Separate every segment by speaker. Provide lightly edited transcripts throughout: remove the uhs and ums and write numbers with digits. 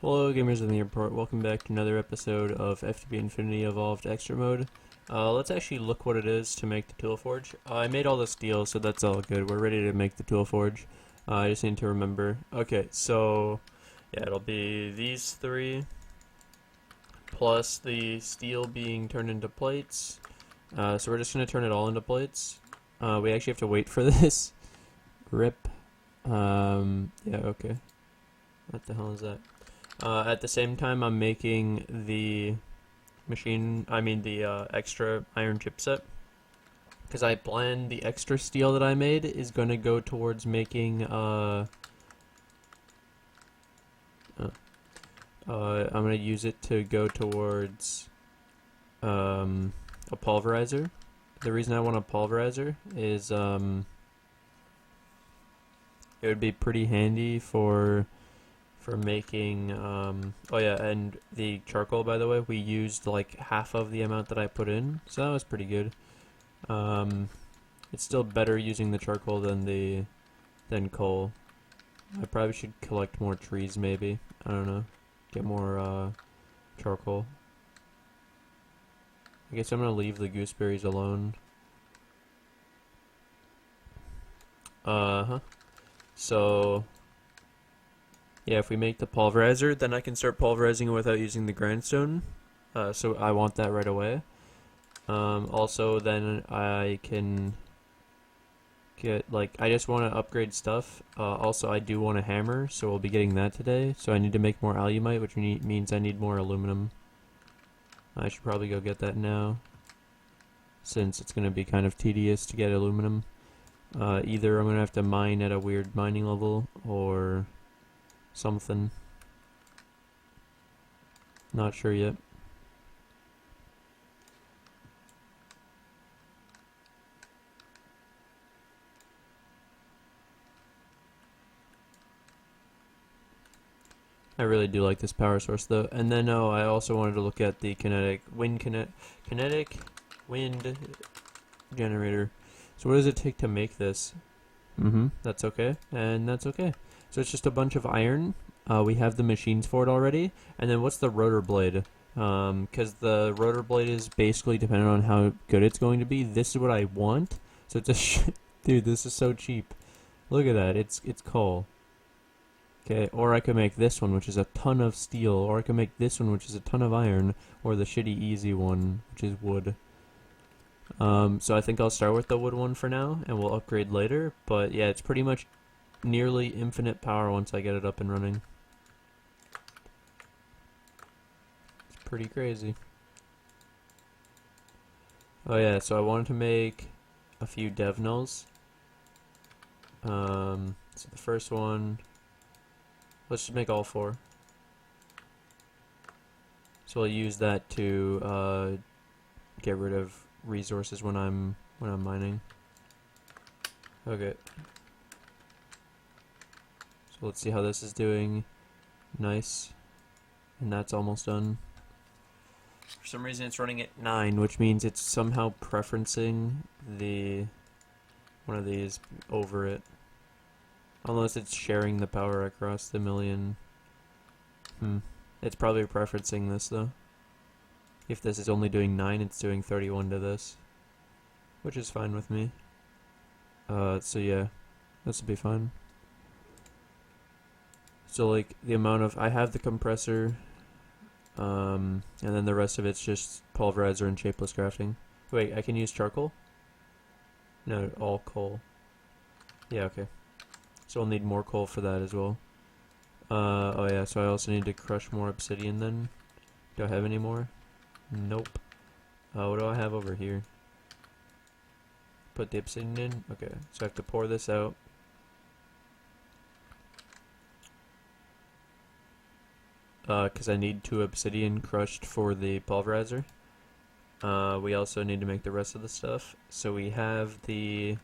Speaker 1: Hello gamers in the airport, welcome back to another episode of FTB Infinity Evolved Extra Mode. Let's actually look what it is to make the tool forge. I made all the steel, so that's all good. We're ready to make the tool forge. I just need to remember. Okay, so yeah, it'll be these three, plus the steel being turned into plates. So we're just going to turn it all into plates. We actually have to wait for this. Rip. Yeah, okay. What the hell is that? At the same time, I'm making the extra iron chipset. Because I planned the extra steel that I made is going to go towards making, I'm going to use it to go towards, a pulverizer. The reason I want a pulverizer is, it would be pretty handy for making, oh yeah, and the charcoal, by the way, we used like half of the amount that I put in, so that was pretty good. It's still better using the charcoal than coal. I probably should collect more trees, maybe. I don't know. Get more, charcoal. I guess I'm gonna leave the gooseberries alone. So yeah, if we make the pulverizer, then I can start pulverizing it without using the grindstone. So I want that right away. Also, then I can get, like, I just want to upgrade stuff. Also, I do want a hammer, so we'll be getting that today. So I need to make more alumite, which means I need more aluminum. I should probably go get that now, since it's going to be kind of tedious to get aluminum. Either I'm going to have to mine at a weird mining level, or something. Not sure yet. I really do like this power source though. And then I also wanted to look at the kinetic wind generator. So what does it take to make this? That's okay, and that's okay. So it's just a bunch of iron. We have the machines for it already. And then what's the rotor blade? Because the rotor blade is basically dependent on how good it's going to be. This is what I want. So it's a dude, this is so cheap. Look at that. It's coal. Okay, or I could make this one, which is a ton of steel, or I could make this one, which is a ton of iron, or the shitty easy one, which is wood. So I think I'll start with the wood one for now, and we'll upgrade later, but yeah, it's pretty much nearly infinite power once I get it up and running. It's pretty crazy. Oh yeah, so I wanted to make a few dev nulls. So the first one, let's just make all 4. So I'll use that to get rid of resources when I'm mining. Okay. So let's see how this is doing. Nice. And that's almost done. For some reason it's running at 9, which means it's somehow preferencing one of these over it. Unless it's sharing the power across the million. It's probably preferencing this though. If this is only doing 9, it's doing 31 to this, which is fine with me. So yeah, this will be fine. So like the amount of, I have the compressor, and then the rest of it's just pulverizer and shapeless crafting. Wait, I can use charcoal? No, all coal. Yeah, okay. So I'll need more coal for that as well. Oh yeah, so I also need to crush more obsidian then. Do I have any more? Nope. What do I have over here? Put the obsidian in? Okay, so I have to pour this out. Because I need 2 obsidian crushed for the pulverizer. We also need to make the rest of the stuff. So we have the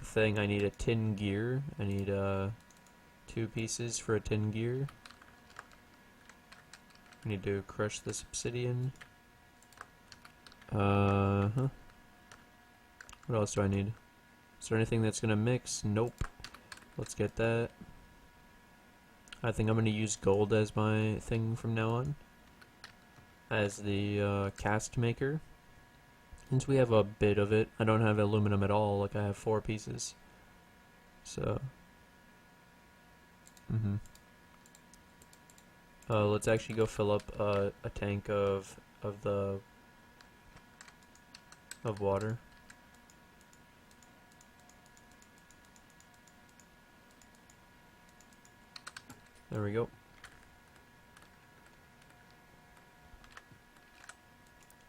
Speaker 1: thing, I need a tin gear. I need 2 pieces for a tin gear. I need to crush this obsidian. What else do I need? Is there anything that's gonna mix? Nope. Let's get that. I think I'm going to use gold as my thing from now on. As the cast maker. Since we have a bit of it, I don't have aluminum at all, like I have 4 pieces. So, let's actually go fill up a tank of water. There we go.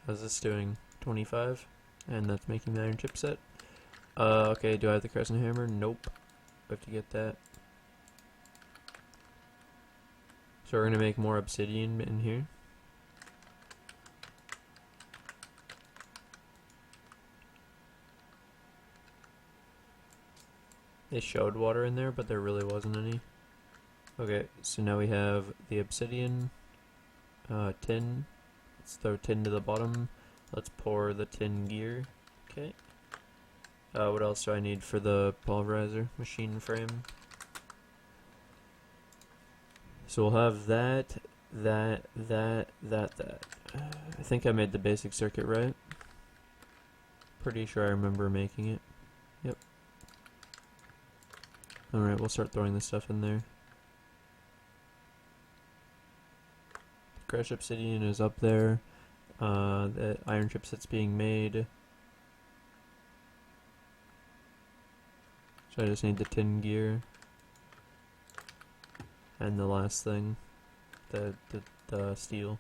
Speaker 1: How's this doing? 25, and that's making the iron chip set. Okay, do I have the crescent hammer? Nope. I have to get that. So we're gonna make more obsidian in here. They showed water in there, but there really wasn't any. Okay, so now we have the obsidian, tin. Let's throw tin to the bottom. Let's pour the tin gear. Okay. What else do I need for the pulverizer machine frame? So we'll have that. I think I made the basic circuit right. Pretty sure I remember making it. Yep. Alright, we'll start throwing this stuff in there. Crushed obsidian is up there. The iron chip set's being made. So I just need the tin gear. And the last thing. The steel.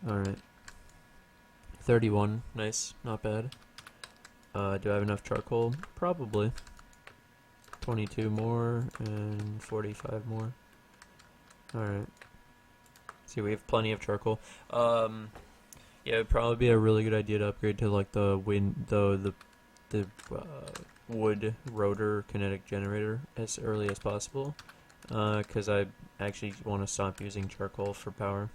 Speaker 1: Alright. 31. Nice. Not bad. Do I have enough charcoal? Probably. 22 more and 45 more. Alright. See, we have plenty of charcoal. Yeah, it'd probably be a really good idea to upgrade to like the wood rotor kinetic generator as early as possible. Because I actually want to stop using charcoal for power.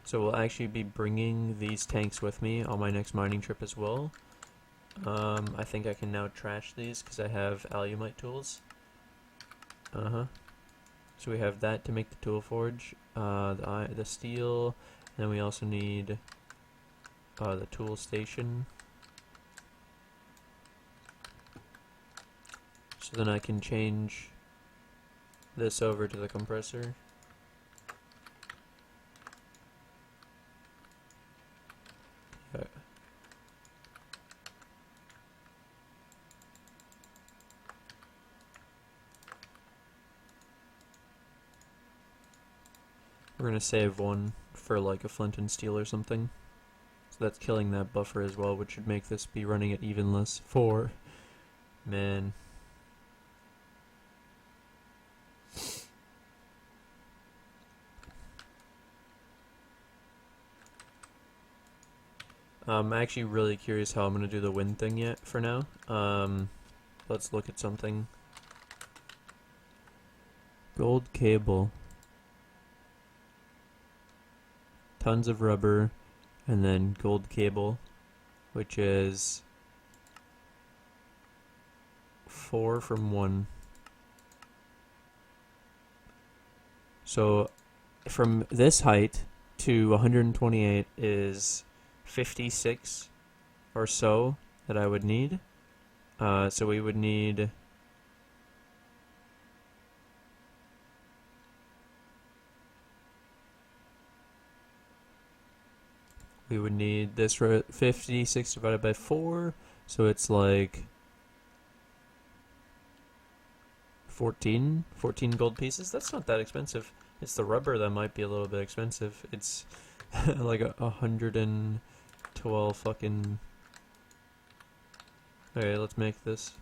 Speaker 1: So we'll actually be bringing these tanks with me on my next mining trip as well. I think I can now trash these because I have alumite tools. So we have that to make the tool forge, the steel, and then we also need the tool station. So then I can change this over to the compressor. Okay. We're gonna save one for like a flint and steel or something. So that's killing that buffer as well, which should make this be running at even less. 4. Man. I'm actually really curious how I'm gonna do the wind thing yet for now. Let's look at something. Gold cable. Tons of rubber, and then gold cable, which is 4 from 1. So from this height to 128 is 56 or so that I would need. So we would need this 56 divided by 4, so it's like 14 gold pieces. That's not that expensive. It's the rubber that might be a little bit expensive. It's like 112 fucking... Okay, let's make this.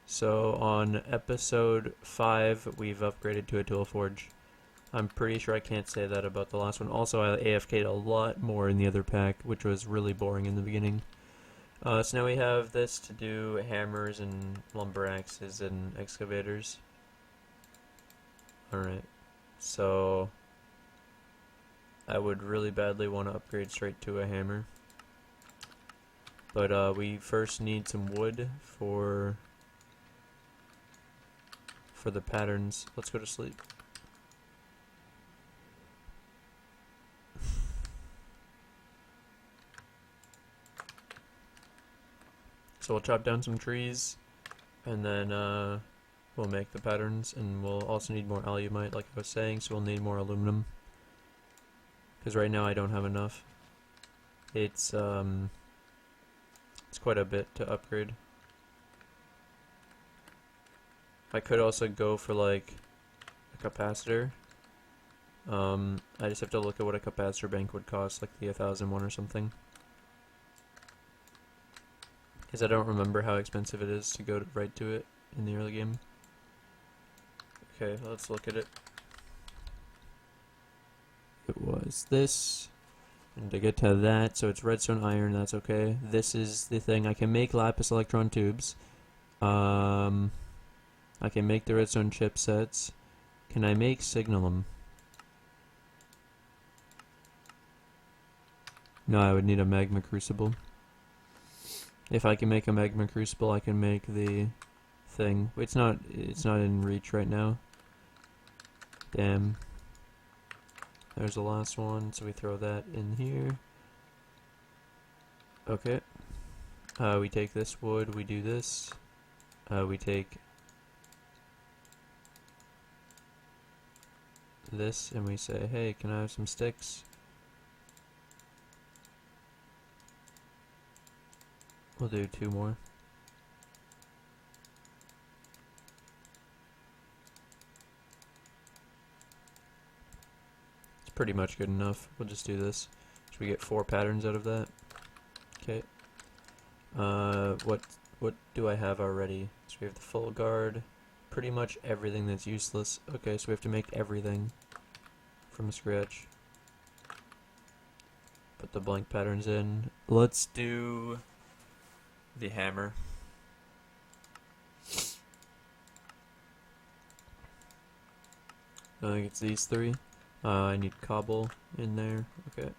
Speaker 1: So on episode 5, we've upgraded to a tool forge. I'm pretty sure I can't say that about the last one. Also, I AFK'd a lot more in the other pack, which was really boring in the beginning. So now we have this to do hammers and lumber axes and excavators. Alright, so I would really badly want to upgrade straight to a hammer. But we first need some wood for the patterns. Let's go to sleep. So we'll chop down some trees, and then we'll make the patterns, and we'll also need more alumite, like I was saying, so we'll need more aluminum. Because right now I don't have enough. It's quite a bit to upgrade. I could also go for like a capacitor. I just have to look at what a capacitor bank would cost, like the 1001 or something. Because I don't remember how expensive it is to go right to it in the early game. Okay, let's look at it. It was this. And to get to that, so it's redstone iron, that's okay. This is the thing. I can make lapis electron tubes. I can make the redstone chipsets. Can I make signalum? No, I would need a magma crucible. If I can make a magma crucible, I can make the thing. It's not in reach right now. Damn. There's the last one, so we throw that in here. Okay. We take this wood, we do this. We take this and we say, hey, can I have some sticks? We'll do 2 more. It's pretty much good enough. We'll just do this. So we get 4 patterns out of that. Okay. What do I have already? So we have the full guard. Pretty much everything that's useless. Okay, so we have to make everything from scratch. Put the blank patterns in. Let's do the hammer. I think it's these 3. I need cobble in there. Okay.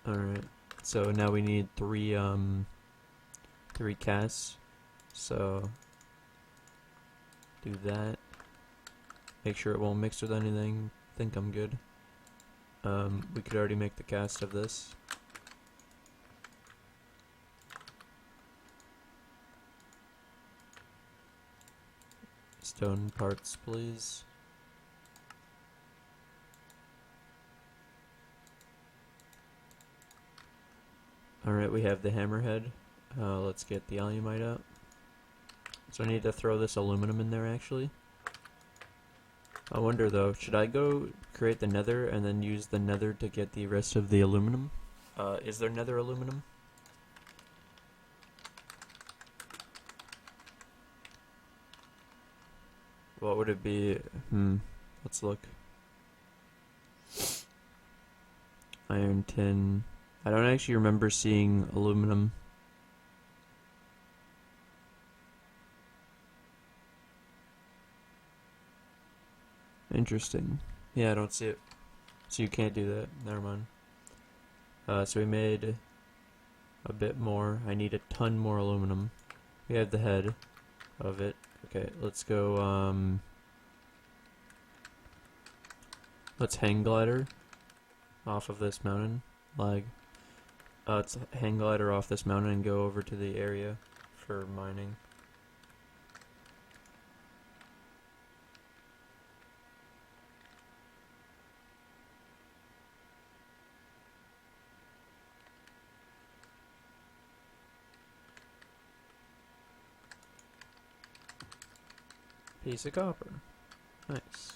Speaker 1: Alright. So now we need 3 casts. So do that. Make sure it won't mix with anything. Think I'm good. We could already make the cast of this. Stone parts, please. Alright, we have the hammerhead. Let's get the alumite out. So I need to throw this aluminum in there, actually. I wonder though, should I go create the nether and then use the nether to get the rest of the aluminum? Is there nether aluminum? What would it be? Let's look. Iron, tin. I don't actually remember seeing aluminum. Interesting. Yeah, I don't see it. So you can't do that. Never mind. So we made a bit more. I need a ton more aluminum. We have the head of it. Okay, let's go, let's hang glider off of this mountain. Let's hang glider off this mountain and go over to the area for mining. Piece of copper. Nice.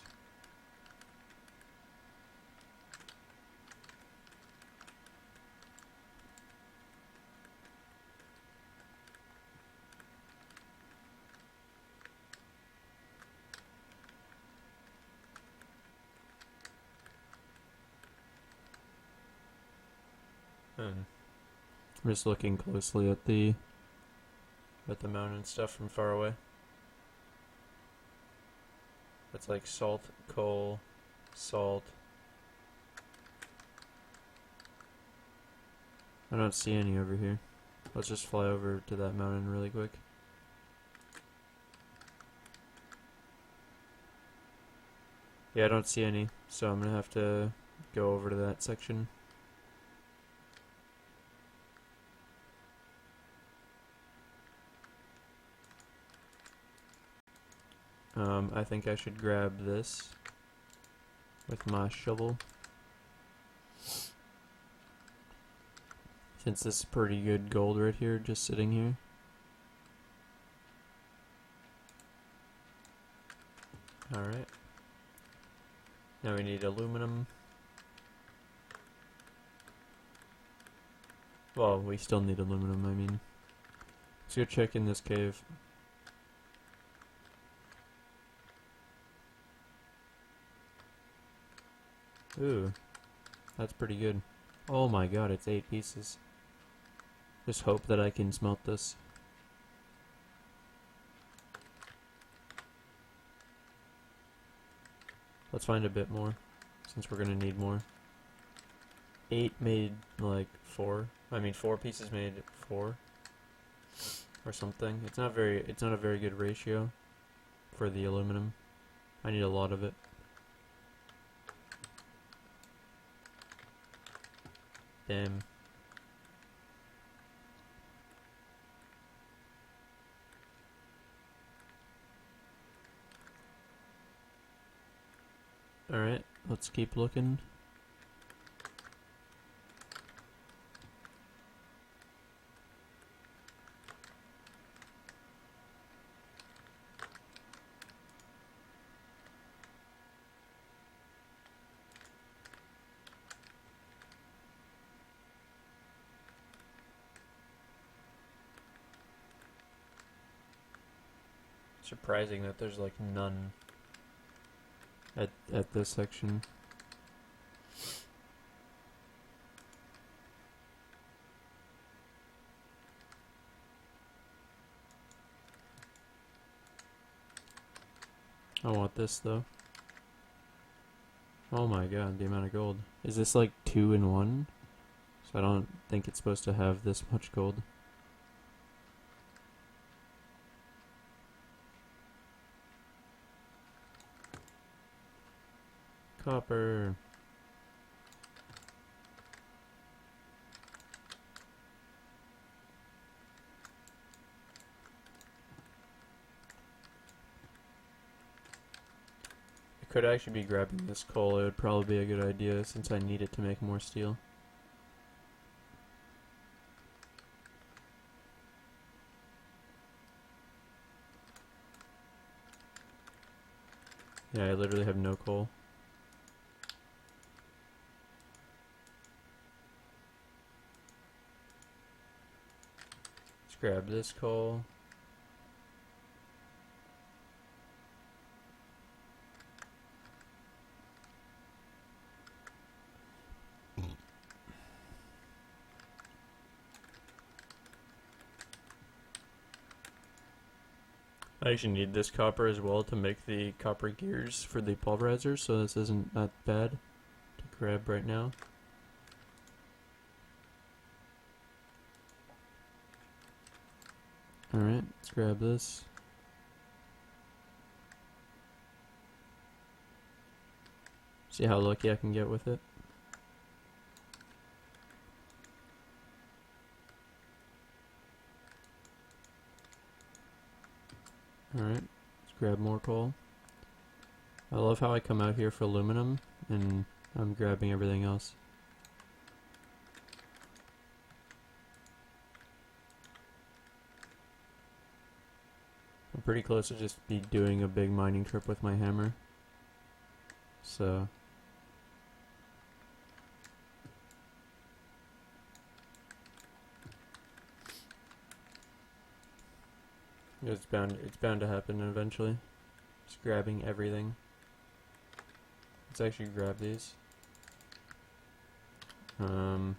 Speaker 1: I'm just looking closely at the mountain stuff from far away. It's like salt, coal, salt, I don't see any over here. Let's just fly over to that mountain really quick. Yeah, I don't see any, so I'm gonna have to go over to that section. I think I should grab this with my shovel, since this is pretty good gold right here, just sitting here. Alright. Now we need aluminum. Well, we still need aluminum, I mean. Let's go check in this cave. Ooh, that's pretty good. Oh my god, it's 8 pieces. Just hope that I can smelt this. Let's find a bit more, since we're gonna need more. 8 made like 4. I mean 4 pieces made 4. Or something. It's not a very good ratio for the aluminum. I need a lot of it. Damn. Alright, let's keep looking. Surprising that there's like none at this section. I want this though. Oh my god, the amount of gold. Is this like 2 in 1? So I don't think it's supposed to have this much gold. Copper. I could actually be grabbing this coal. It would probably be a good idea since I need it to make more steel. Yeah, I literally have no coal. Let's grab this coal. I actually need this copper as well to make the copper gears for the pulverizer, so this isn't that bad to grab right now. Alright, let's grab this. See how lucky I can get with it. Alright, let's grab more coal. I love how I come out here for aluminum, and I'm grabbing everything else. I'm pretty close to just be doing a big mining trip with my hammer. So... it's bound to happen eventually. Just grabbing everything. Let's actually grab these. No,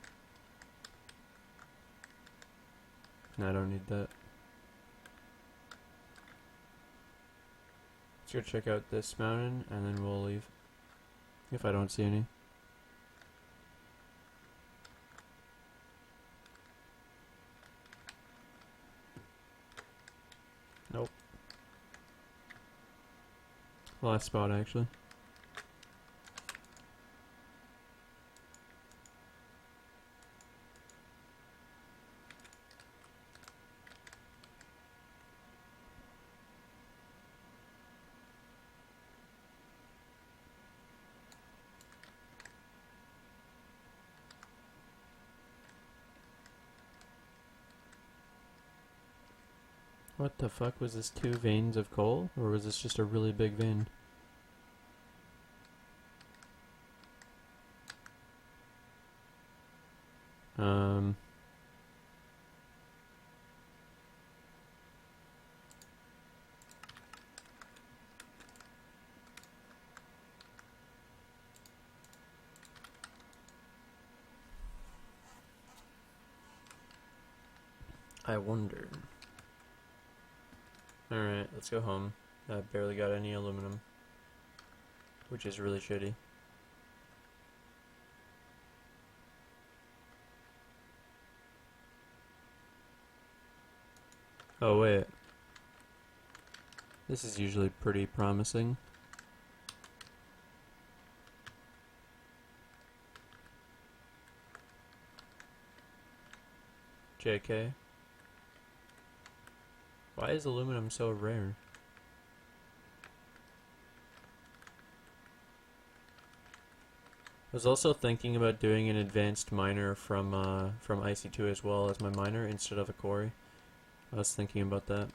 Speaker 1: I don't need that. Let's go check out this mountain and then we'll leave. If I don't see any. Last spot, actually. What the fuck, was this 2 veins of coal? Or was this just a really big vein? I wonder. Alright, let's go home. I barely got any aluminum, which is really shitty. Oh wait. This is usually pretty promising. JK. Why is aluminum so rare? I was also thinking about doing an advanced miner from IC2 as well as my miner instead of a quarry. I was thinking about that.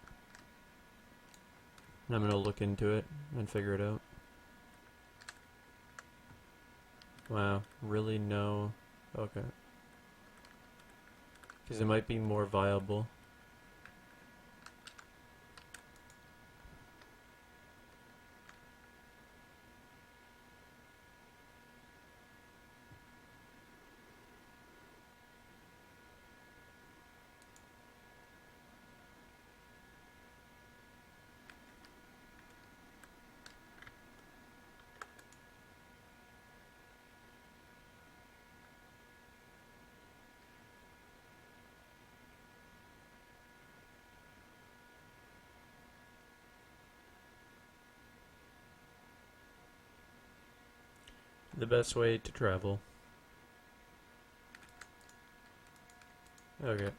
Speaker 1: And I'm gonna look into it and figure it out. Wow, really no... Okay. Because it might be more viable. The best way to travel. Okay,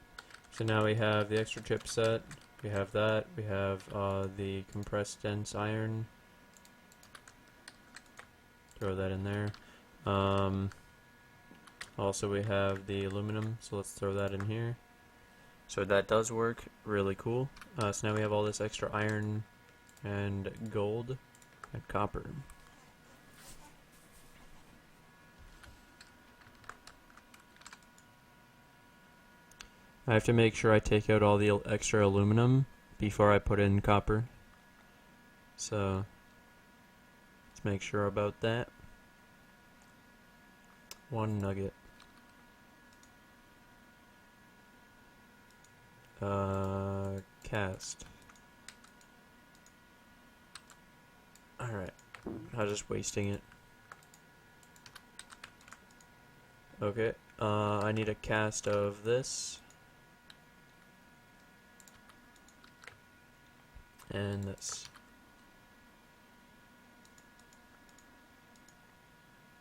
Speaker 1: so now we have the extra chip set, we have that, we have the compressed dense iron. Throw that in there. Also we have the aluminum, so let's throw that in here. So that does work, really cool. So now we have all this extra iron and gold and copper. I have to make sure I take out all the extra aluminum before I put in copper. So, let's make sure about that. 1 nugget. Cast. Alright. I'm just wasting it. Okay. I need a cast of this. And this.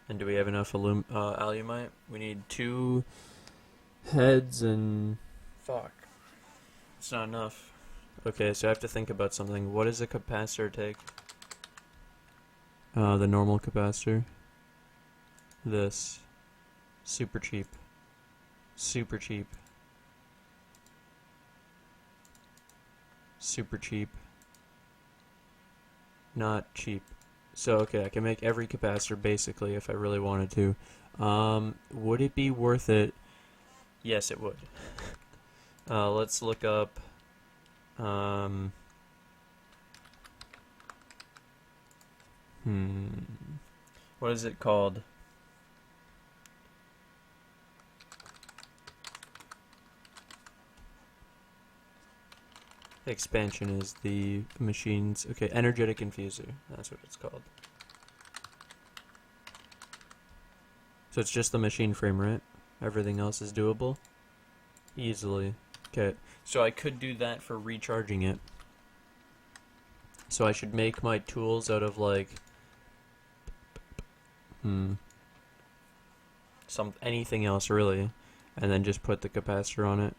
Speaker 1: And do we have enough alumite? We need 2 heads and... Fuck. It's not enough. Okay, so I have to think about something. What does a capacitor take? The normal capacitor. This. Super cheap. Super cheap. Super cheap. Not cheap. So, okay, I can make every capacitor basically if I really wanted to. Would it be worth it? Yes, it would. Let's look up, what is it called? Expansion is the machine's... Okay, energetic infuser. That's what it's called. So it's just the machine frame, right? Everything else is doable? Easily. Okay, so I could do that for recharging it. So I should make my tools out of like anything else really, and then just put the capacitor on it.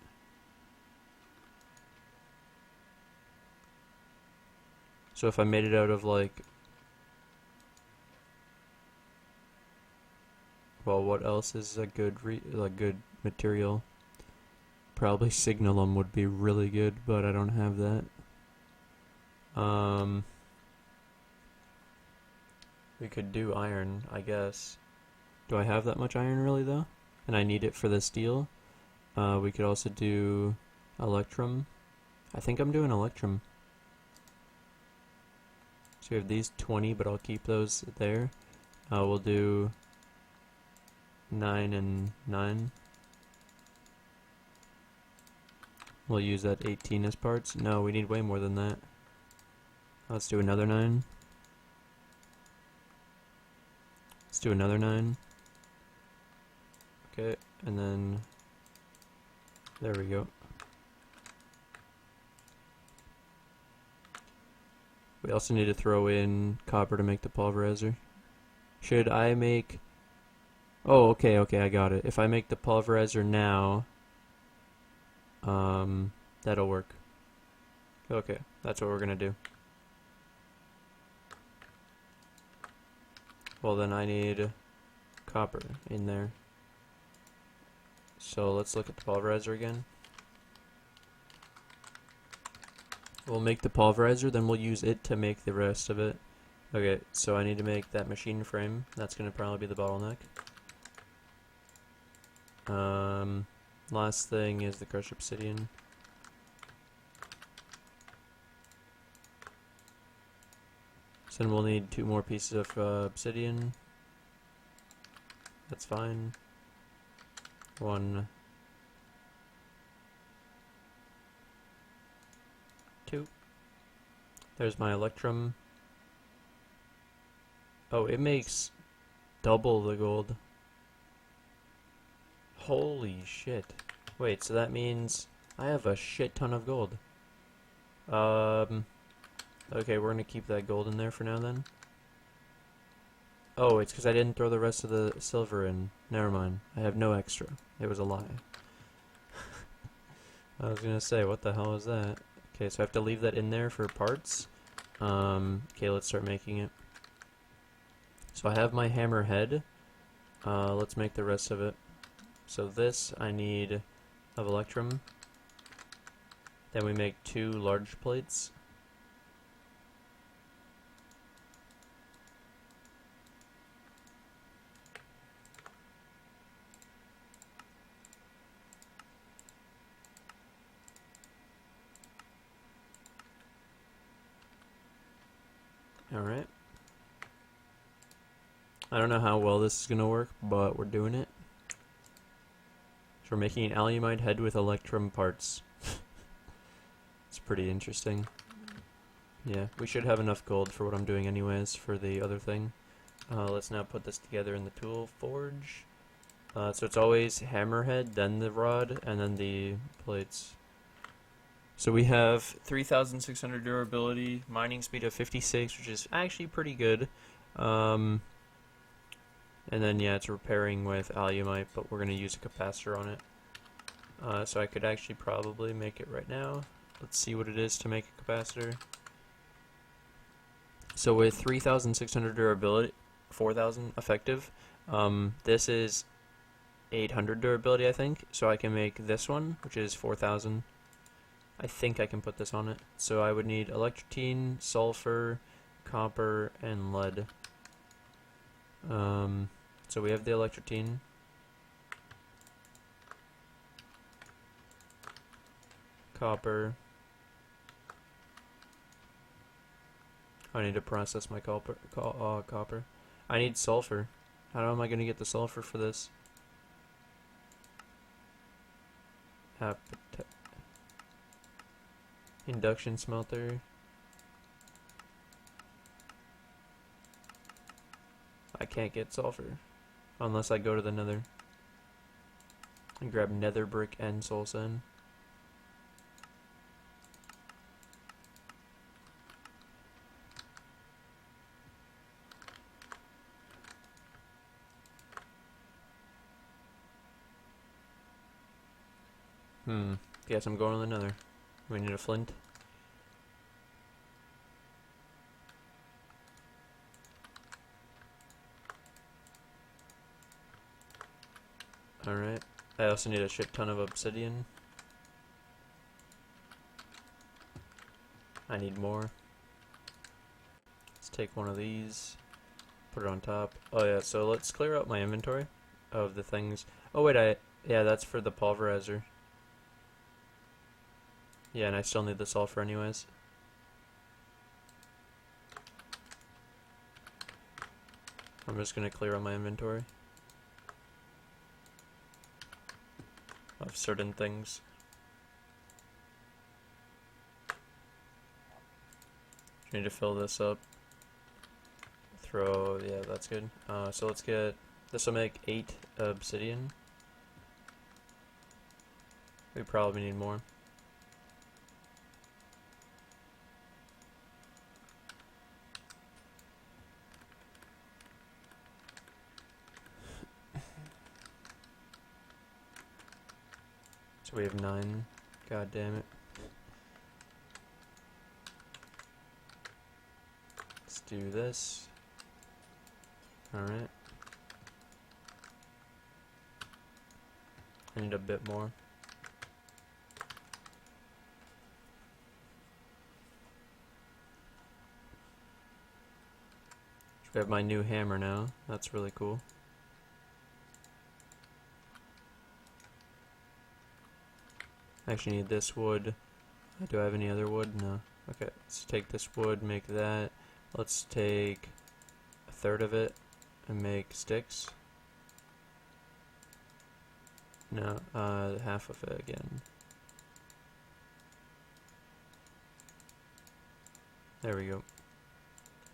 Speaker 1: So if I made it out of like, well, what else is a good good material? Probably signalum would be really good, but I don't have that. We could do iron, I guess. Do I have that much iron really though? And I need it for the steel. We could also do electrum. I think I'm doing electrum. So we have these 20, but I'll keep those there. We'll do 9 and 9. We'll use that 18 as parts. No, we need way more than that. Let's do another 9. Let's do another 9. Okay, and then there we go. We also need to throw in copper to make the pulverizer. Should I make... Oh, okay, I got it. If I make the pulverizer now, that'll work. Okay, that's what we're gonna do. Well, then I need copper in there. So let's look at the pulverizer again. We'll make the pulverizer, then we'll use it to make the rest of it. Okay, so I need to make that machine frame. That's going to probably be the bottleneck. Last thing is the crushed obsidian. So then we'll need 2 more pieces of obsidian. That's fine. 1, 2. There's my electrum. Oh, it makes double the gold. Holy shit. Wait, so that means I have a shit ton of gold. Okay, we're gonna keep that gold in there for now then. Oh, it's because I didn't throw the rest of the silver in. Never mind. I have no extra. It was a lie. I was gonna say, what the hell is that? Okay, so I have to leave that in there for parts. Okay, let's start making it. So I have my hammer head. Let's make the rest of it. So this I need of electrum. Then we make 2 large plates. Alright. I don't know how well this is going to work, but we're doing it. So we're making an alumite head with electrum parts. It's pretty interesting. Yeah, we should have enough gold for what I'm doing anyways for the other thing. Let's now put this together in the tool forge. So it's always hammerhead, then the rod, and then the plates. So we have 3,600 durability, mining speed of 56, which is actually pretty good. And then yeah, it's repairing with alumite, but we're going to use a capacitor on it. So I could actually probably make it right now. Let's see what it is to make a capacitor. So with 3,600 durability, 4,000 effective, this is 800 durability I think, so I can make this one, which is 4,000. I think I can put this on it. So I would need electrotine, sulfur, copper, and lead. So we have the electrotine. Copper. I need to process my copper. I need sulfur. How am I going to get the sulfur for this? Induction smelter. I can't get sulfur unless I go to the Nether and grab Nether brick and soul sand. Guess I'm going to the Nether. We need a flint. Alright. I also need a shit ton of obsidian. I need more. Let's take one of these. Put it on top. Oh yeah, so let's clear out my inventory of the things. Oh wait, yeah, that's for the pulverizer. Yeah, and I still need the sulfur anyways. I'm just gonna clear out my inventory of certain things. Need to fill this up. Yeah, that's good. So let's get, this will make 8 obsidian. We probably need more. So we have 9. God damn it. Let's do this. Alright. I need a bit more. So we have my new hammer now. That's really cool. I actually need this wood. Do I have any other wood? No. Okay, let's take this wood, make that. Let's take a third of it and make sticks. No, half of it again. There we go.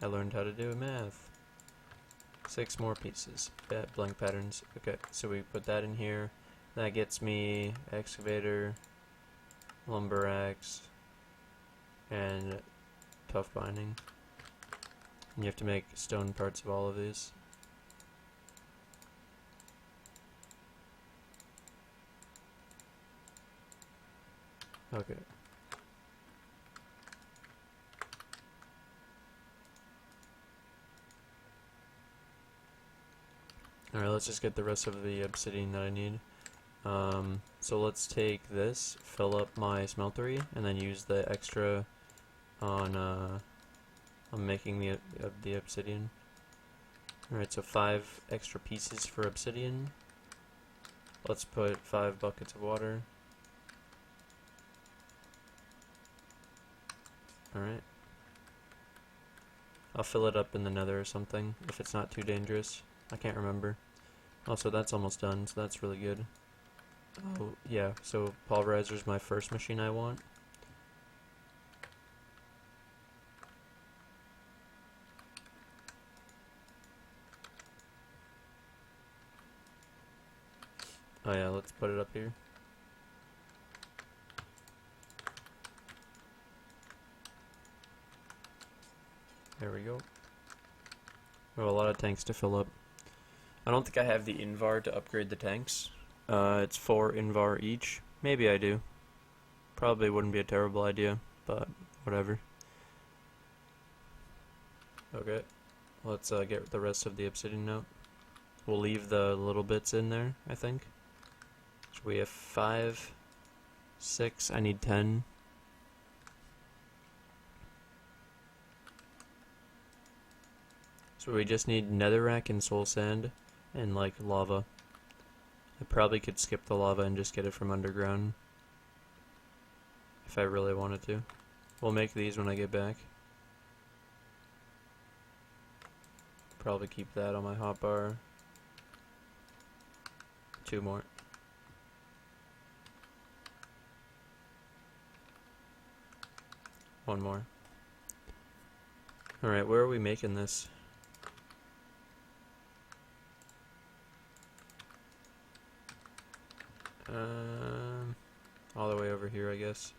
Speaker 1: I learned how to do math. 6 more pieces. Blank patterns. Okay, so we put that in here. That gets me excavator, lumber axe, and tough binding. And you have to make stone parts of all of these. Okay. Alright, let's just get the rest of the obsidian that I need. So let's take this, fill up my smeltery, and then use the extra on making the obsidian. Alright, so 5 extra pieces for obsidian. Let's put 5 buckets of water. Alright. I'll fill it up in the Nether or something, if it's not too dangerous. I can't remember. Also, that's almost done, so that's really good. Oh, yeah, so pulverizer is my first machine I want. Oh yeah, let's put it up here. There we go. We have a lot of tanks to fill up. I don't think I have the invar to upgrade the tanks. It's 4 invar each. Maybe I do. Probably wouldn't be a terrible idea, but whatever. Okay, let's get the rest of the obsidian out. We'll leave the little bits in there, I think. So we have 5, 6, I need 10. So we just need netherrack and soul sand and like lava. I probably could skip the lava and just get it from underground if I really wanted to. We'll make these when I get back. Probably keep that on my hotbar. 2 more. One more. Alright, where are we making this? All the way over here, I guess.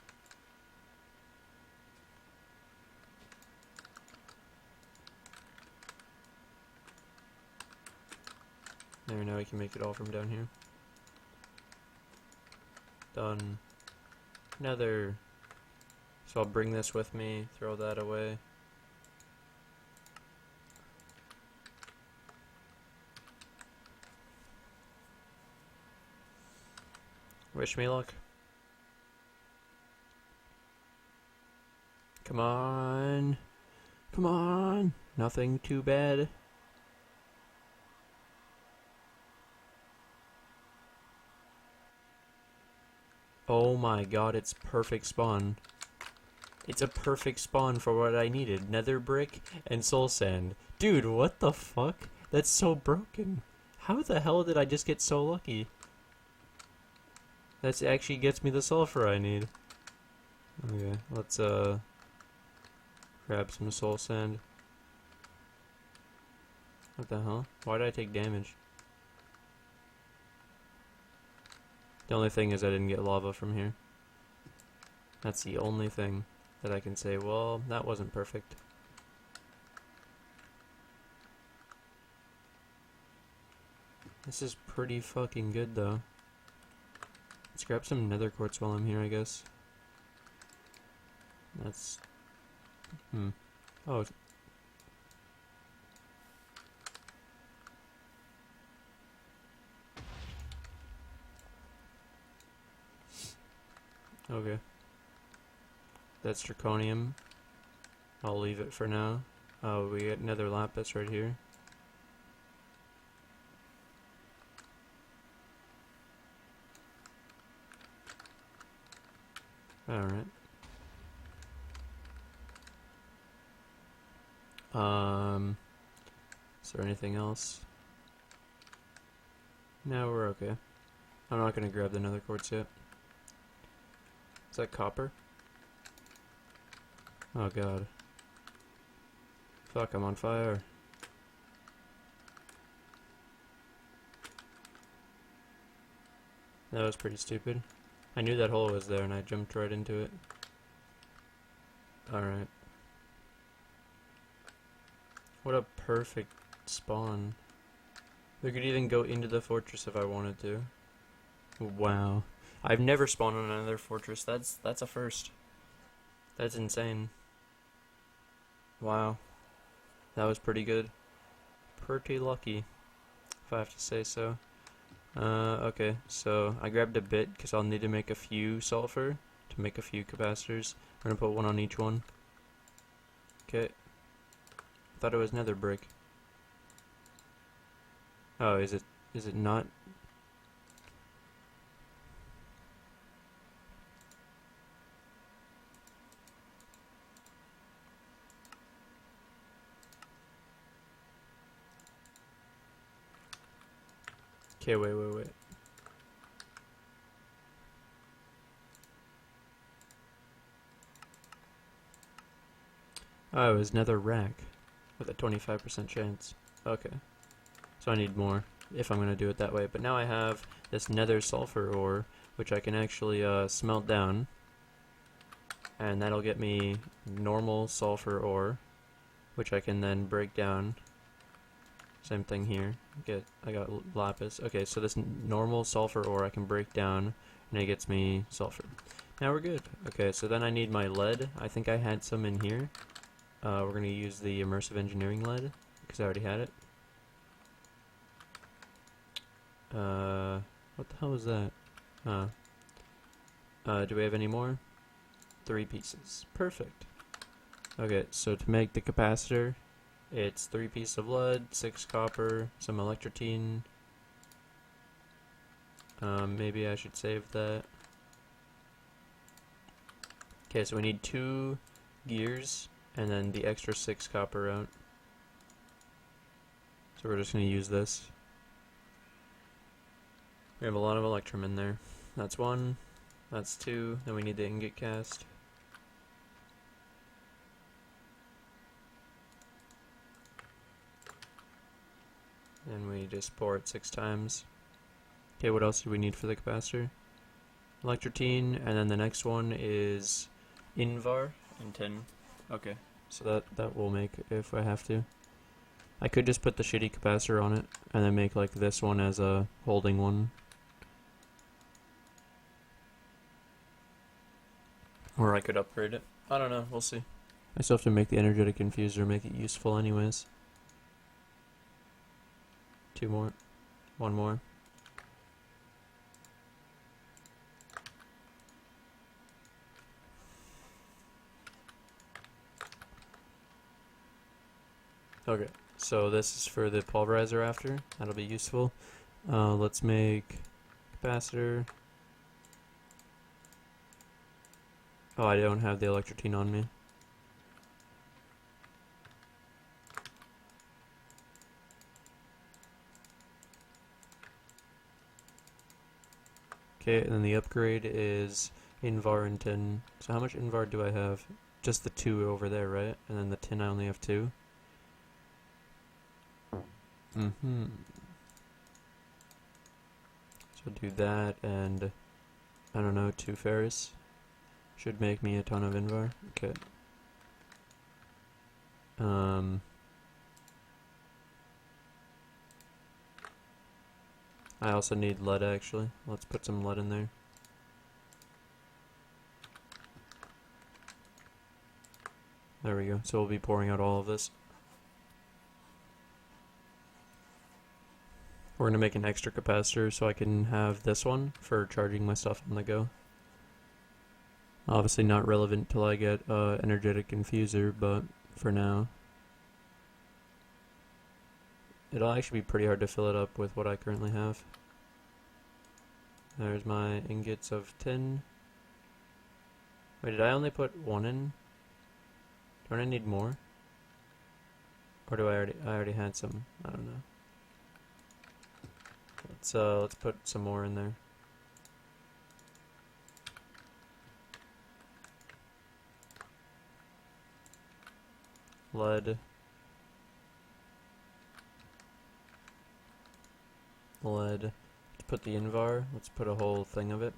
Speaker 1: There, now we can make it all from down here. Done. Nether. So I'll bring this with me, throw that away. Wish me luck. Come on. Come on. Nothing too bad. Oh my god, it's perfect spawn. It's a perfect spawn for what I needed. Nether brick and soul sand. Dude, what the fuck? That's so broken. How the hell did I just get so lucky? That actually gets me the sulfur I need. Okay, let's grab some soul sand. What the hell? Why did I take damage? The only thing is I didn't get lava from here. That's the only thing that I can say, well, that wasn't perfect. This is pretty fucking good though. Let's grab some nether quartz while I'm here, I guess. That's... Oh. Okay. That's draconium. I'll leave it for now. Oh, we got nether lapis right here. Alright. Is there anything else? No, we're okay. I'm not gonna grab the nether quartz yet. Is that copper? Oh god. Fuck, I'm on fire. That was pretty stupid. I knew that hole was there and I jumped right into it. Alright. What a perfect spawn. We could even go into the fortress if I wanted to. Wow. I've never spawned on another fortress. That's a first. That's insane. Wow. That was pretty good. Pretty lucky, if I have to say so. Okay, so I grabbed a bit because I'll need to make a few sulfur to make a few capacitors. I'm gonna put one on each one. Okay. Thought it was nether brick. Oh, is it not? Okay, wait. Oh, it was nether rack with a 25% chance. Okay. So I need more if I'm going to do it that way. But now I have this nether sulfur ore, which I can actually smelt down. And that'll get me normal sulfur ore, which I can then break down. Same thing here. I got lapis. Okay, so this normal sulfur ore I can break down, and it gets me sulfur. Now we're good. Okay, so then I need my lead. I think I had some in here. We're going to use the immersive engineering lead, because I already had it. What the hell is that? Do we have any more? 3 pieces. Perfect. Okay, so to make the capacitor, it's 3 pieces of lead, 6 copper, some electrotine. Maybe I should save that. Okay, so we need 2 gears, and then the extra 6 copper out. So we're just going to use this. We have a lot of electrum in there. That's 1, that's 2, then we need the ingot cast. And we just pour it 6 times. Okay, what else do we need for the capacitor? Electrotine, and then the next one is Invar and tin. Okay, so that will make if I have to. I could just put the shitty capacitor on it, and then make like this one as a holding one. Or I could upgrade it. I don't know, we'll see. I still have to make the energetic infuser, make it useful anyways. 2 more. 1 more. Okay, so this is for the pulverizer after. That'll be useful. Let's make capacitor. Oh, I don't have the electrotine on me. Okay, and then the upgrade is Invar and tin. So how much Invar do I have? Just the 2 over there, right? And then the tin I only have 2. So do that and, I don't know, 2 ferrous. Should make me a ton of Invar. Okay. I also need lead actually. Let's put some lead in there. There we go. So we'll be pouring out all of this. We're going to make an extra capacitor so I can have this one for charging my stuff on the go. Obviously not relevant till I get energetic infuser, but for now. It'll actually be pretty hard to fill it up with what I currently have. There's my ingots of tin. Wait, did I only put 1 in? Don't I need more? Or do I already had some? I don't know. Let's put some more in there. Lead. Let's put the Invar. Let's put a whole thing of it.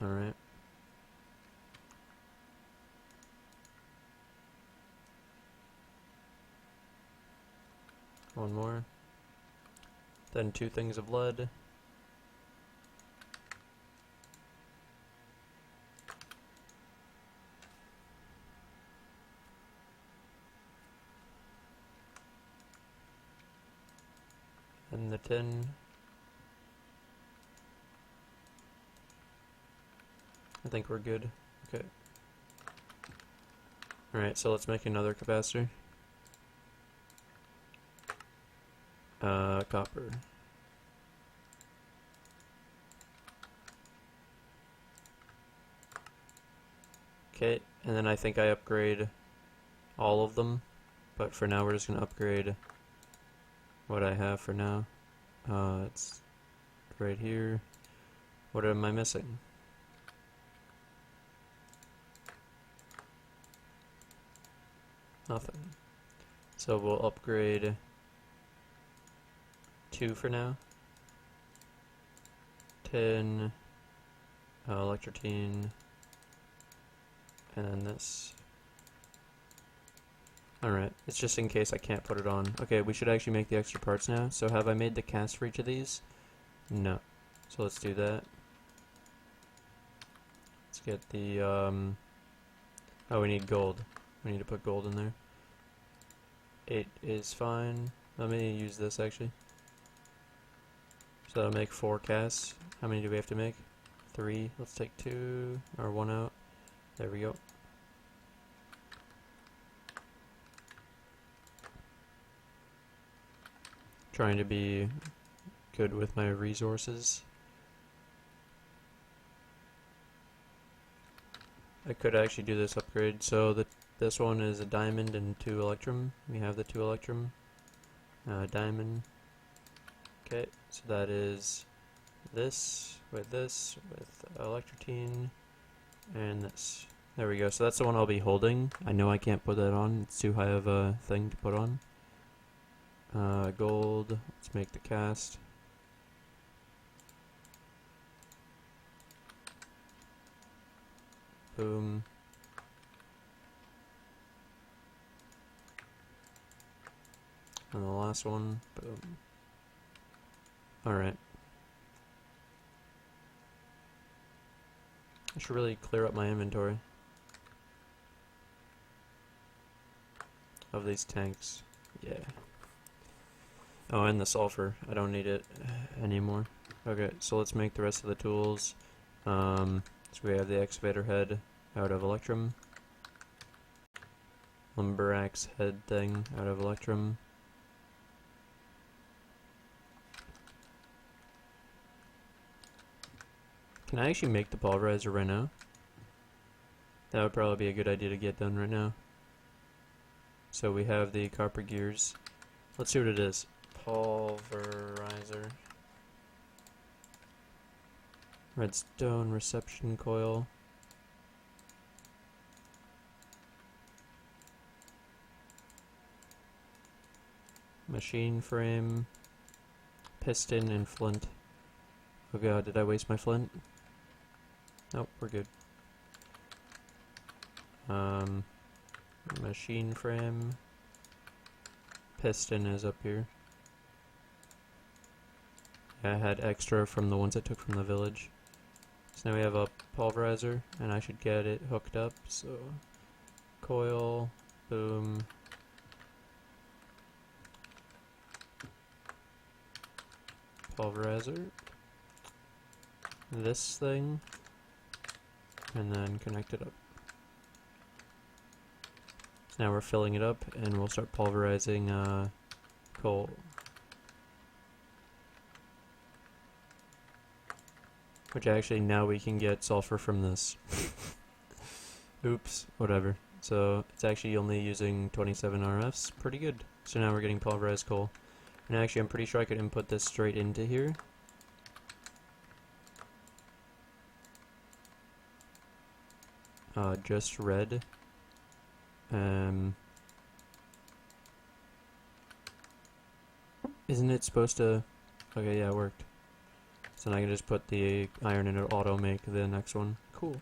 Speaker 1: Alright. One more. Then 2 things of lead. And the tin. I think we're good. Okay. Alright, so let's make another capacitor. Copper. Okay, and then I think I upgrade all of them, but for now we're just gonna upgrade what I have for now. It's right here. What am I missing? Nothing. So we'll upgrade 2 for now. Tin, electrotine, and then this. Alright, it's just in case I can't put it on. Okay, we should actually make the extra parts now. So have I made the cast for each of these? No. So let's do that. Let's get the, oh, we need gold. We need to put gold in there. 8 is fine. Let me use this actually. So that'll make 4 casts. How many do we have to make? 3. Let's take 2, or 1 out. There we go. Trying to be good with my resources. I could actually do this upgrade. So this one is a diamond and 2 electrum. We have the 2 electrum. Diamond. Okay, so that is this with electrotine and this. There we go. So that's the one I'll be holding. I know I can't put that on. It's too high of a thing to put on. Gold. Let's make the cast. Boom. And the last one. Boom. Alright. should really clear up my inventory of these tanks. Yeah. Oh, and the sulfur. I don't need it anymore. Okay, so let's make the rest of the tools. So we have the excavator head out of electrum. Lumber axe head thing out of electrum. Can I actually make the pulverizer right now? That would probably be a good idea to get done right now. So we have the copper gears. Let's see what it is. Pulverizer. Redstone reception coil. Machine frame. Piston and flint. Oh god, did I waste my flint? Nope, we're good. Machine frame. Piston is up here. Yeah, I had extra from the ones I took from the village. So now we have a pulverizer, and I should get it hooked up, so... Coil, boom... Pulverizer. This thing, and then connect it up. So now we're filling it up, and we'll start pulverizing coal. Which actually, now we can get sulfur from this. Oops, whatever. So, it's actually only using 27 RFs. Pretty good. So now we're getting pulverized coal. And actually, I'm pretty sure I could input this straight into here. Just red. Isn't it supposed to... Okay, yeah, it worked. So now I can just put the iron in and auto make the next one. Cool.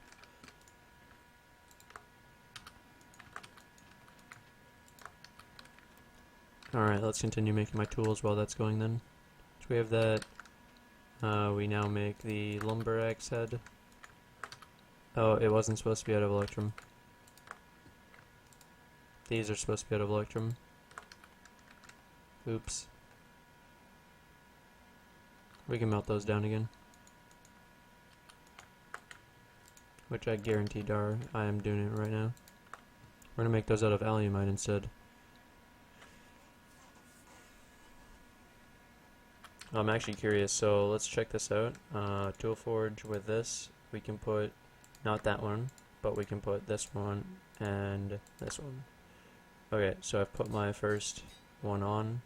Speaker 1: Alright, let's continue making my tools while that's going then. So we have that. We now make the lumber axe head. Oh, it wasn't supposed to be out of electrum. These are supposed to be out of electrum. Oops. We can melt those down again. Which I guaranteed are. I am doing it right now. We're gonna make those out of alumite instead. I'm actually curious, so let's check this out. Tool forge with this. We can put, not that one, but we can put this one and this one. Okay, so I've put my first one on,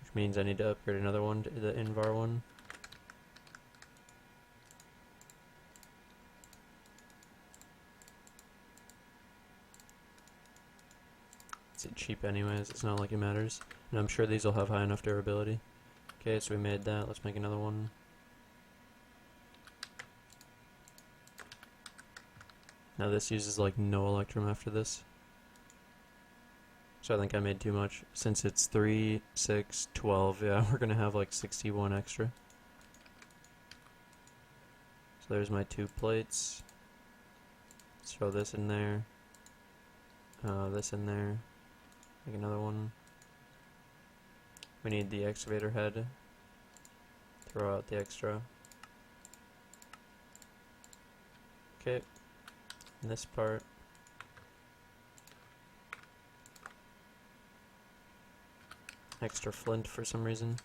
Speaker 1: which means I need to upgrade another one to the Invar one. It's cheap anyways, it's not like it matters. And I'm sure these will have high enough durability. Okay, so we made that, let's make another one. Now this uses like no electrum after this. So I think I made too much. Since it's 3, 6, 12, yeah, we're gonna have like 61 extra. So there's my 2 plates. Let's throw this in there. This in there. Make another one. We need the excavator head. Throw out the extra. Okay. And this part. Extra flint for some reason.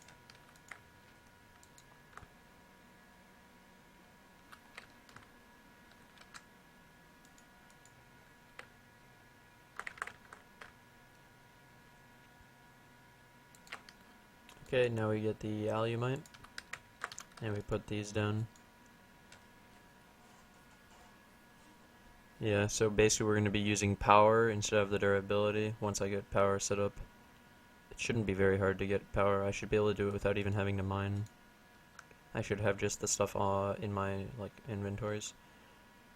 Speaker 1: Okay, now we get the alumite, and we put these down. Yeah, so basically we're going to be using power instead of the durability once I get power set up. It shouldn't be very hard to get power. I should be able to do it without even having to mine. I should have just the stuff in my inventories.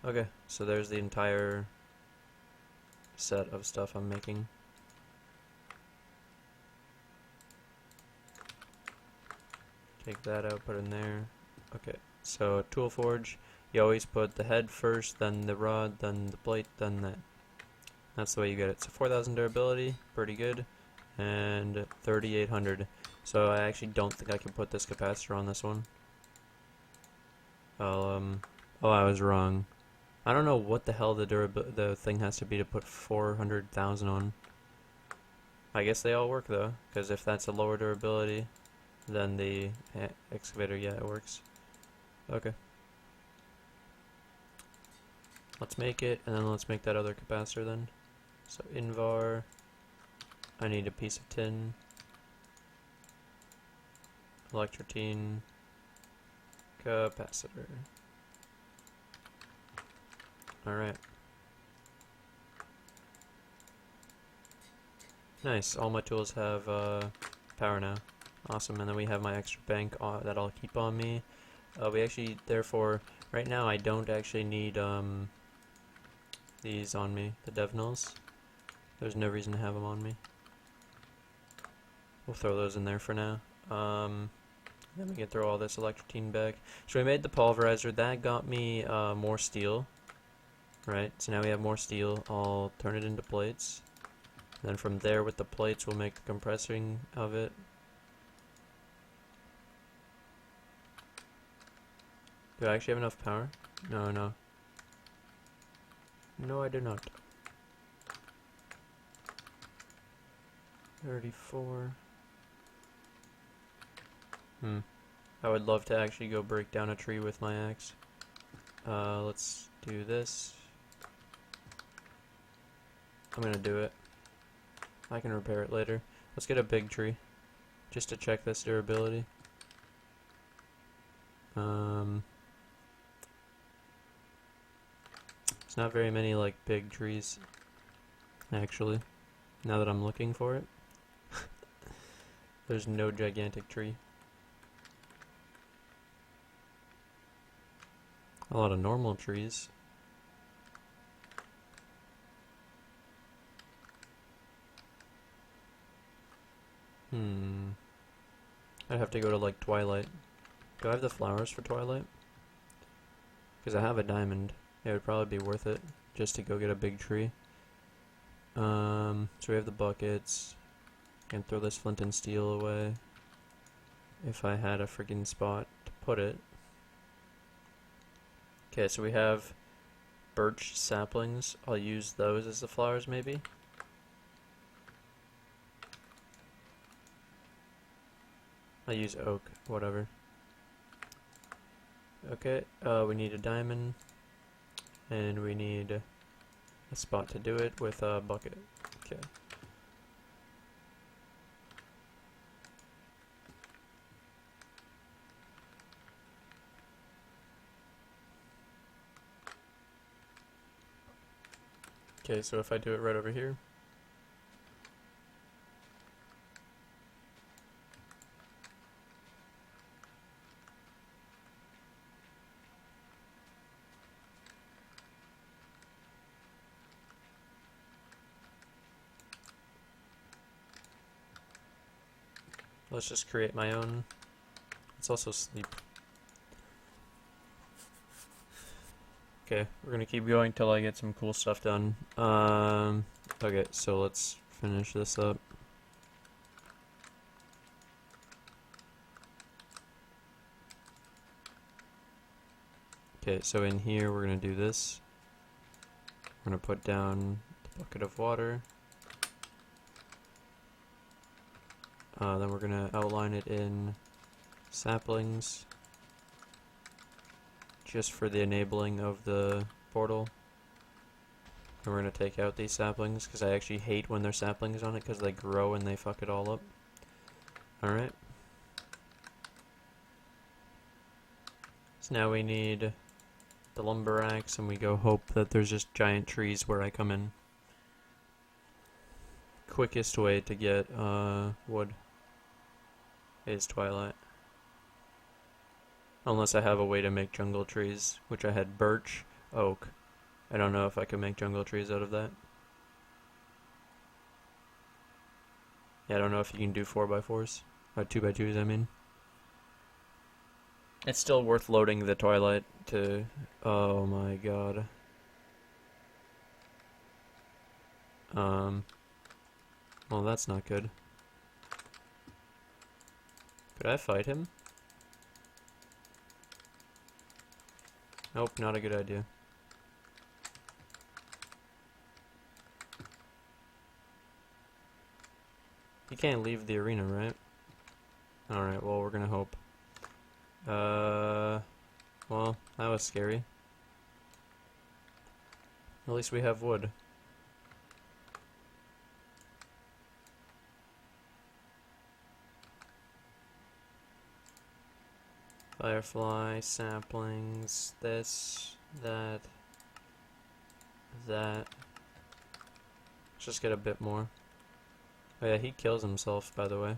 Speaker 1: Okay, so there's the entire set of stuff I'm making. Take that out, put it in there. Okay, so tool forge. You always put the head first, then the rod, then the plate, then that. That's the way you get it. So 4,000 durability, pretty good, and 3,800. So I actually don't think I can put this capacitor on this one. Oh, I was wrong. I don't know what the hell the thing has to be to put 400,000 on. I guess they all work though, because if that's a lower durability than the excavator, yeah, it works. Okay. Let's make it, and then let's make that other capacitor then. So invar, I need a piece of tin, electrotine, capacitor. Alright. Nice, all my tools have power now. Awesome, and then we have my extra bank that I'll keep on me. We actually, therefore, right now I don't actually need these on me, the dev nulls. There's no reason to have them on me. We'll throw those in there for now. Then we can throw all this electrotine back. So we made the pulverizer. That got me more steel. Right, so now we have more steel. I'll turn it into plates. Then from there with the plates we'll make the compressing of it. Do I actually have enough power? No. No, I do not. 34. I would love to actually go break down a tree with my axe. Let's do this. I'm gonna do it. I can repair it later. Let's get a big tree, just to check this durability. It's not very many like big trees, actually. Now that I'm looking for it, there's no gigantic tree. A lot of normal trees. I'd have to go to like Twilight. Do I have the flowers for Twilight? Because I have a diamond. It would probably be worth it just to go get a big tree. So we have the buckets. Can throw this flint and steel away if I had a freaking spot to put it. Okay, so we have birch saplings. I'll use those as the flowers maybe. I'll use oak, whatever. Okay, we need a diamond, and we need a spot to do it with a bucket. Okay. Okay, so if I do it right over here. Let's just create my own. Let's also sleep. Okay, we're gonna keep going till I get some cool stuff done. Okay, so let's finish this up. Okay, so in here we're gonna do this. We're gonna put down the bucket of water. Then we're gonna outline it in saplings, just for the enabling of the portal. And we're gonna take out these saplings because I actually hate when there's saplings on it because they grow and they fuck it all up. Alright. So now we need the lumber axe, and we go hope that there's just giant trees where I come in. Quickest way to get wood is Twilight. Unless I have a way to make jungle trees, which I had birch, oak. I don't know if I can make jungle trees out of that. Yeah, I don't know if you can do 4x4s. Or 2x2s, I mean. It's still worth loading the Twilight to... Oh my god. Well, that's not good. Could I fight him? Nope, not a good idea. He can't leave the arena, right? Alright, well, we're gonna hope. Well, that was scary. At least we have wood. Firefly, saplings, this, that. Let's just get a bit more. Oh yeah, he kills himself, by the way.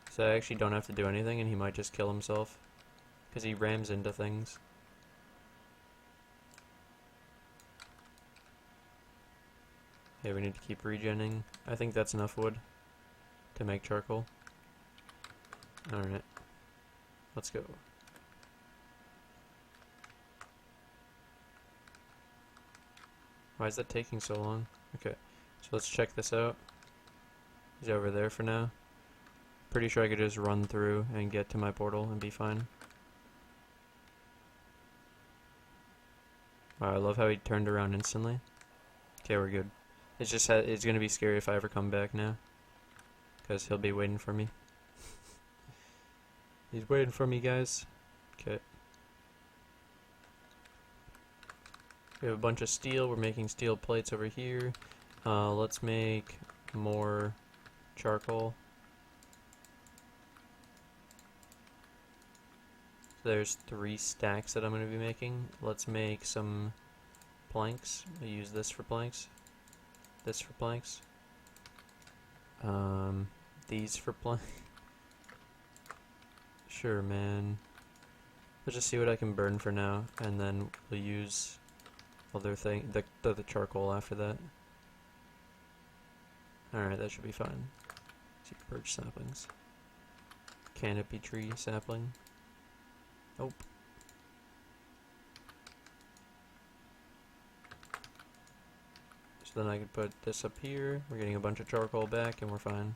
Speaker 1: So I actually don't have to do anything, and he might just kill himself. Because he rams into things. Okay, we need to keep regenning. I think that's enough wood to make charcoal. Alright. Let's go. Why is that taking so long? Okay, so let's check this out. He's over there for now. Pretty sure I could just run through and get to my portal and be fine. Wow, I love how he turned around instantly. Okay, we're good. It's just it's gonna be scary if I ever come back now, because he'll be waiting for me. He's waiting for me, guys. Okay. We have a bunch of steel. We're making steel plates over here. Let's make more charcoal. So there's 3 stacks that I'm going to be making. Let's make some planks. I use this for planks. This for planks. These for planks. Sure, man. Let's just see what I can burn for now, and then we'll use the charcoal after that. Alright, that should be fine. See, birch saplings. Canopy tree sapling. Nope. So then I could put this up here. We're getting a bunch of charcoal back, and we're fine.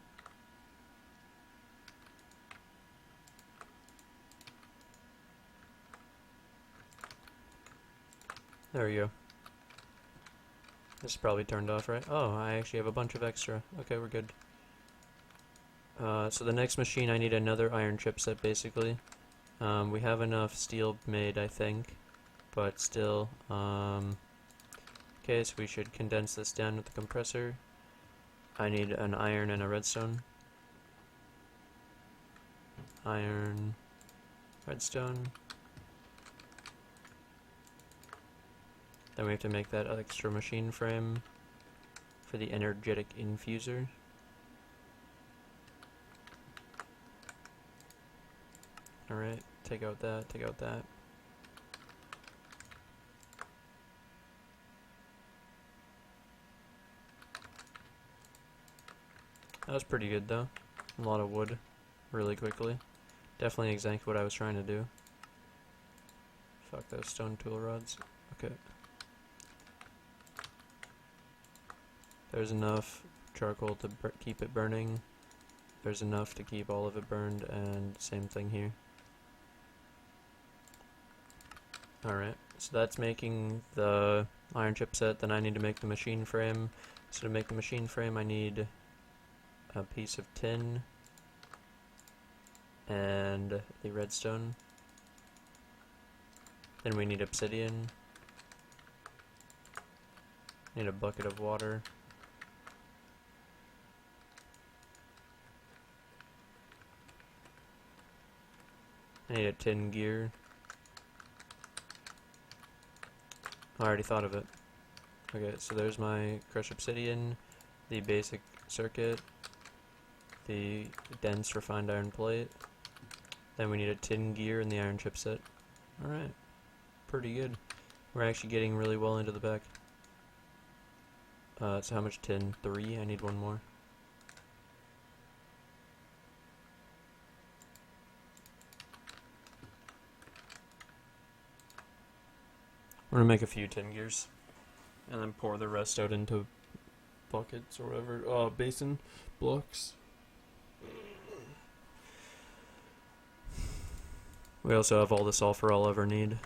Speaker 1: There we go. This is probably turned off, right? Oh, I actually have a bunch of extra. Okay, we're good. So the next machine, I need another iron chipset, basically. We have enough steel made, I think, but still. Okay, so we should condense this down with the compressor. I need an iron and a redstone. Iron, redstone. Then we have to make that extra machine frame for the energetic infuser. Alright, take out that, take out that. That was pretty good though. A lot of wood, really quickly. Definitely exactly what I was trying to do. Fuck those stone tool rods. Okay. There's enough charcoal to keep it burning. There's enough to keep all of it burned, and same thing here. Alright, so that's making the iron chipset. Then I need to make the machine frame. So to make the machine frame, I need a piece of tin and the redstone. Then we need obsidian. Need a bucket of water. I need a tin gear. I already thought of it. Okay, so there's my crushed obsidian, the basic circuit, the dense refined iron plate. Then we need a tin gear and the iron chipset. Alright, pretty good. We're actually getting really well into the back. So how much tin? 3? I need 1 more. We're gonna make a few tin gears, and then pour the rest out into buckets or whatever. Basin blocks. We also have all the sulfur I'll ever need.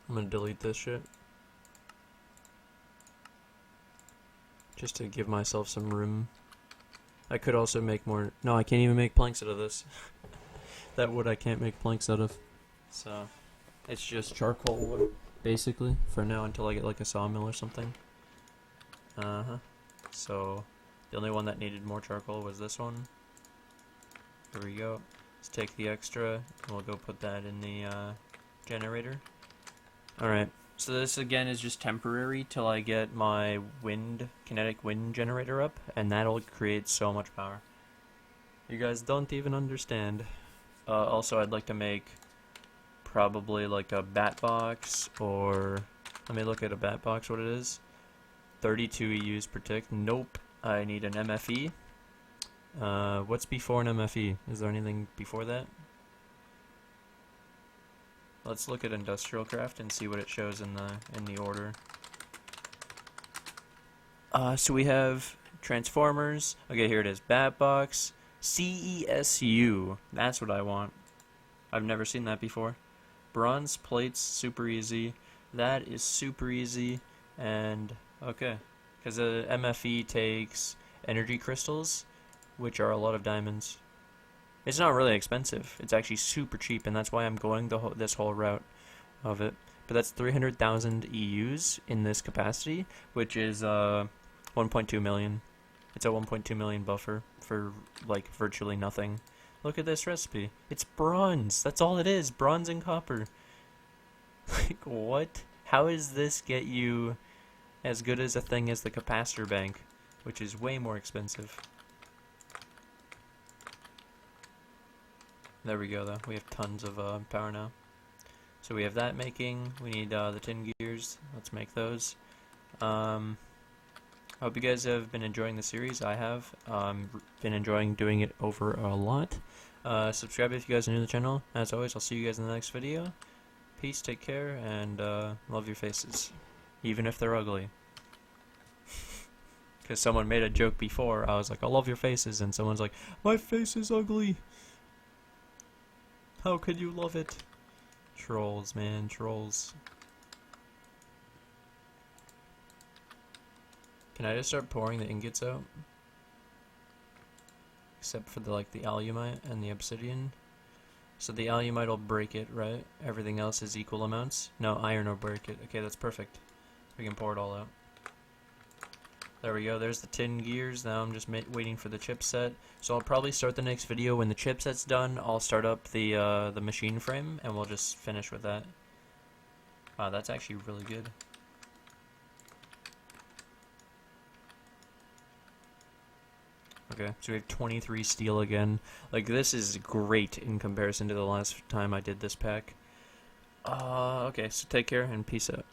Speaker 1: I'm gonna delete this shit. Just to give myself some room. I could also make more. No, I can't even make planks out of this. That wood I can't make planks out of. So, it's just charcoal wood, basically, for now until I get like a sawmill or something. So, the only one that needed more charcoal was this one. There we go. Let's take the extra, and we'll go put that in the generator. Alright, so this again is just temporary till I get my kinetic wind generator up, and that'll create so much power. You guys don't even understand. Also, I'd like to make probably like a bat box, or let me look at a bat box, what it is. 32 EUs per tick. Nope. I need an MFE. What's before an MFE? Is there anything before that? Let's look at industrial craft and see what it shows in the order. So we have transformers. Okay, here it is. Bat box. CESU. That's what I want. I've never seen that before. Bronze plates, super easy. That is super easy. And okay, because the MFE takes energy crystals, which are a lot of diamonds. It's not really expensive. It's actually super cheap, and that's why I'm going this whole route of it. But that's 300,000 EUs in this capacity, which is 1.2 million. It's a 1.2 million buffer for like virtually nothing. Look at this recipe. It's bronze. That's all it is. Bronze and copper. Like what? How does this get you as good as a thing as the capacitor bank, which is way more expensive? There we go, though. We have tons of power now. So we have that making. We need the tin gears. Let's make those. I hope you guys have been enjoying the series. I have. Been enjoying doing it over a lot. Subscribe if you guys are new to the channel. As always, I'll see you guys in the next video. Peace, take care, and love your faces. Even if they're ugly. Because someone made a joke before. I was like, I love your faces. And someone's like, my face is ugly. How could you love it? Trolls, man, trolls. Can I just start pouring the ingots out? Except for the alumite and the obsidian. So the alumite will break it, right? Everything else is equal amounts. No, iron will break it. Okay, that's perfect. We can pour it all out. There we go, there's the tin gears. Now I'm just waiting for the chipset. So I'll probably start the next video when the chipset's done. I'll start up the machine frame, and we'll just finish with that. Wow, that's actually really good. Okay, so we have 23 steel again. Like, this is great in comparison to the last time I did this pack. Okay, so take care and peace out.